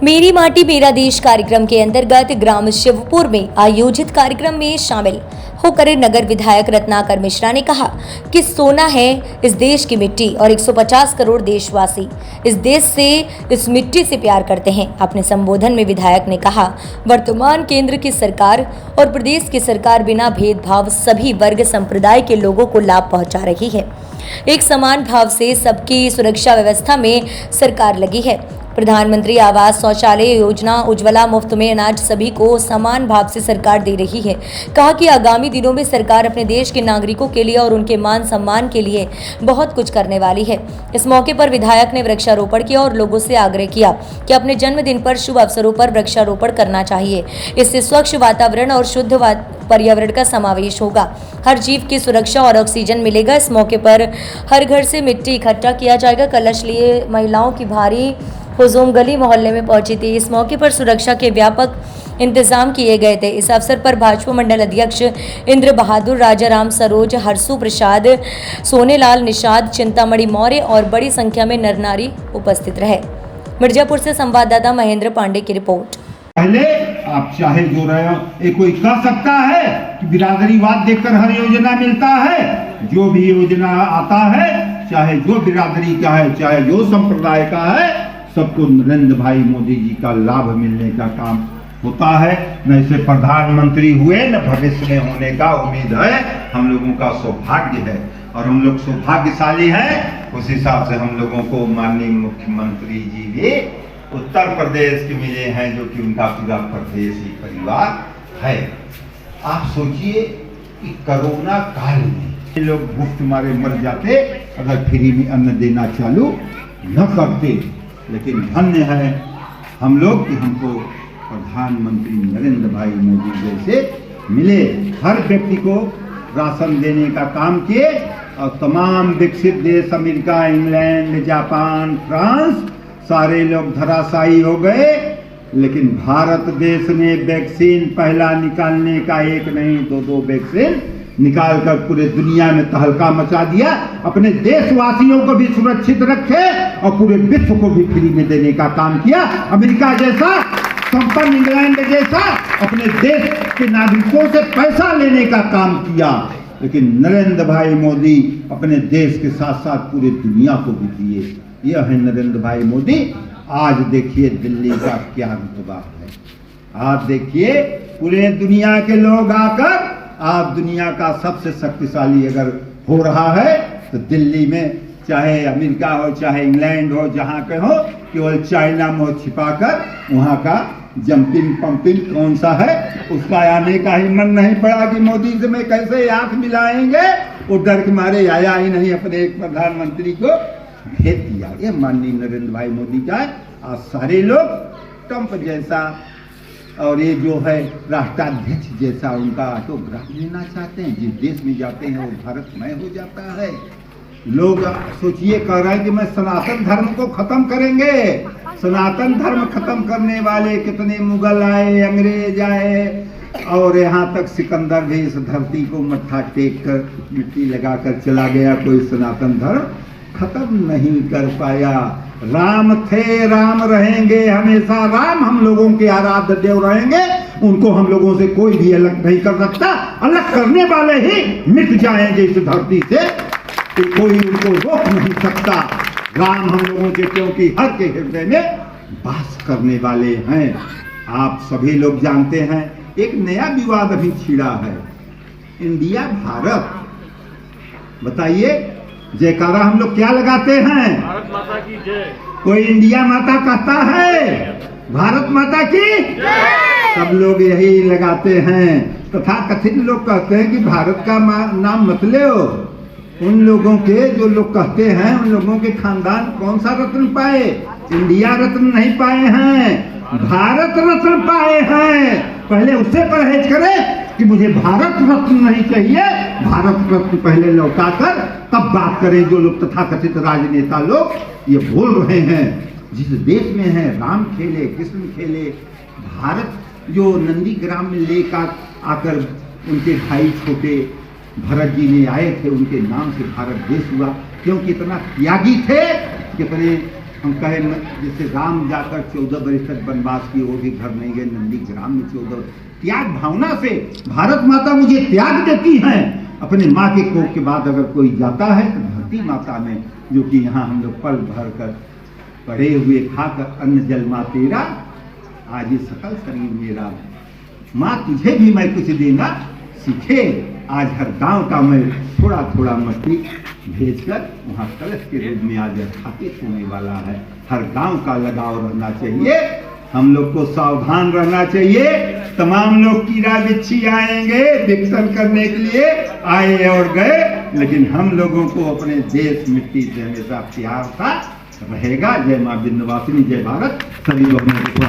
मेरी माटी मेरा देश कार्यक्रम के अंतर्गत ग्राम शिवपुर में आयोजित कार्यक्रम में शामिल होकर नगर विधायक रत्नाकर मिश्रा ने कहा कि सोना है इस देश की मिट्टी और 150 करोड़ देशवासी इस देश से, इस मिट्टी से प्यार करते हैं। अपने संबोधन में विधायक ने कहा, वर्तमान केंद्र की सरकार और प्रदेश की सरकार बिना भेदभाव सभी वर्ग संप्रदाय के लोगों को लाभ पहुंचा रही है। एक समान भाव से सबकी सुरक्षा व्यवस्था में सरकार लगी है। प्रधानमंत्री आवास शौचालय योजना, उज्ज्वला मुफ्त में अनाज सभी को समान भाव से सरकार दे रही है। कहा कि आगामी दिनों में सरकार अपने देश के नागरिकों के लिए और उनके मान सम्मान के लिए बहुत कुछ करने वाली है। इस मौके पर विधायक ने वृक्षारोपण किया और लोगों से आग्रह किया कि अपने जन्मदिन पर शुभ अवसरों पर वृक्षारोपण करना चाहिए। इससे स्वच्छ वातावरण और शुद्ध पर्यावरण का समावेश होगा। हर जीव की सुरक्षा और ऑक्सीजन मिलेगा। इस मौके पर हर घर से मिट्टी इकट्ठा किया जाएगा। कलश लिए महिलाओं की भारी हुजूम गली मोहल्ले में पहुंची थी। इस मौके पर सुरक्षा के व्यापक इंतजाम किए गए थे। इस अवसर पर भाजपा मंडल अध्यक्ष इंद्र बहादुर, राजाराम सरोज, हरसू प्रसाद, सोनेलाल निषाद, चिंतामणि मौर्य और बड़ी संख्या में नर नारी उपस्थित रहे। मिर्जापुर से संवाददाता महेंद्र पांडे की रिपोर्ट। पहले आप चाहे जो रहे कोई कह सकता है कि बिरादरीवाद देखकर हर योजना मिलता है। जो भी योजना आता है, चाहे जो बिरादरी का है, चाहे जो संप्रदाय का है, सबको नरेंद्र भाई मोदी जी का लाभ मिलने का काम होता है। न इसे प्रधानमंत्री हुए न भविष्य में होने का उम्मीद है। हम लोगों का सौभाग्य है और हम लोग सौभाग्यशाली हैं। उस हिसाब से हम लोगों को माननीय मुख्यमंत्री जी भी उत्तर प्रदेश के मिले हैं, जो कि उनका पूरा प्रदेश ही परिवार है। आप सोचिए कि कोरोना काल में लोग भूख मारे मर जाते अगर फ्री में अन्न देना चालू न करते। लेकिन धन्य है हम लोग कि हमको प्रधानमंत्री नरेंद्र भाई मोदी जैसे मिले। हर व्यक्ति को राशन देने का काम किए और तमाम विकसित देश अमेरिका, इंग्लैंड, जापान, फ्रांस सारे लोग धराशायी हो गए। लेकिन भारत देश ने वैक्सीन पहला निकालने का, एक नहीं दो वैक्सीन निकालकर पूरे दुनिया में तहलका मचा दिया। अपने देशवासियों को भी सुरक्षित रखे और पूरे विश्व को भी फ्री में देने का काम किया। अमेरिका जैसा संपन्न, इंग्लैंड जैसा अपने देश के नागरिकों से पैसा लेने का काम किया। लेकिन नरेंद्र भाई मोदी अपने देश के साथ साथ पूरे दुनिया को भी दिए। यह है नरेंद्र भाई मोदी। आज देखिए दिल्ली का क्या रुतबा है। आप देखिए पूरे दुनिया के लोग आकर, आप दुनिया का सबसे शक्तिशाली अगर हो रहा है तो दिल्ली में, चाहे अमेरिका हो चाहे इंग्लैंड हो, जहाँ के हो, केवल चाइना में छिपाकर वहाँ का जंपिंग पंपिंग कौन सा है, उसका आने का ही मन नहीं पड़ा कि मोदी से में कैसे आंख मिलाएंगे। वो डर के मारे आया ही नहीं, अपने एक प्रधानमंत्री को भेज दिया। ये माननीय नरेंद्र भाई मोदी का है। आज सारे लोग ट्रंप जैसा और ये जो है राष्ट्राध्यक्ष जैसा उनका ऑटोग्राफ लेना चाहते हैं। जिस देश में जाते हैं वो भारतमय हो जाता है। लोग सोचिए कह रहे हैं कि मैं सनातन धर्म को खत्म करेंगे। सनातन धर्म खत्म करने वाले कितने मुगल आए, अंग्रेज आए और यहाँ तक सिकंदर भी इस धरती को मत्था टेक कर मिट्टी लगाकर चला गया। कोई सनातन धर्म खत्म नहीं कर पाया। राम थे, राम रहेंगे हमेशा। राम हम लोगों के आराध्य देव रहेंगे। उनको हम लोगों से कोई भी अलग नहीं कर सकता। अलग करने वाले ही मिट जाएंगे इस धरती से, तो कोई उनको रोक नहीं सकता। राम हम लोगों के, क्योंकि हर के हृदय में वास करने वाले हैं। आप सभी लोग जानते हैं एक नया विवाद अभी छिड़ा है, इंडिया भारत। बताइए जयकारा हम लोग क्या लगाते हैं? भारत माता की जय। कोई इंडिया माता कहता है? भारत माता की जय। सब लोग यही लगाते हैं। तथा कथित लोग कहते हैं कि भारत का नाम मत लो। उन लोगों के जो लोग कहते हैं, उन लोगों के खानदान कौन सा रत्न पाए? इंडिया रत्न नहीं पाए हैं, भारत रत्न पाए हैं। पहले उससे परहेज करें कि मुझे भारत रत्न नहीं चाहिए। भारत रत्न पहले लौटाकर तब बात करें। जो लोग तथाकथित राजनेता लोग ये बोल रहे हैं, जिस देश में है राम खेले, कृष्ण खेले, भारत जो नंदीग्राम में लेकर आकर उनके भाई छोटे भरत जी ने आए थे, उनके नाम से भारत देश हुआ। क्योंकि इतना त्यागी थे, कितने हम कहे जैसे राम जाकर 14 बरस तक वनवास किए, वो भी घर नहीं गए, नंदी ग्राम में 14 त्याग भावना से भारत माता मुझे त्याग देती हैं। अपने माँ के कोख के बाद अगर कोई जाता है तो धरती माता में, जो कि यहाँ हम लोग पल भर कर पड़े हुए खाकर अन्न जल माँ तेरा, आज ये सकल शरीर मेरा, माँ तुझे भी मैं कुछ देना सीखे। आज हर गांव का मैं थोड़ा थोड़ा मट्टी भेजकर वहाँ कलश के रूप में आज स्थापित होने वाला है। हर गांव का लगाव रहना चाहिए, हम लोग को सावधान रहना चाहिए। तमाम लोग कीड़ा बिच्छी आएंगे विकसन करने के लिए, आए और गए, लेकिन हम लोगों को अपने देश मिट्टी से हमेशा प्यार था रहेगा। जय माँ विंध्यवासिनी, जय भारत। सभी लोगों को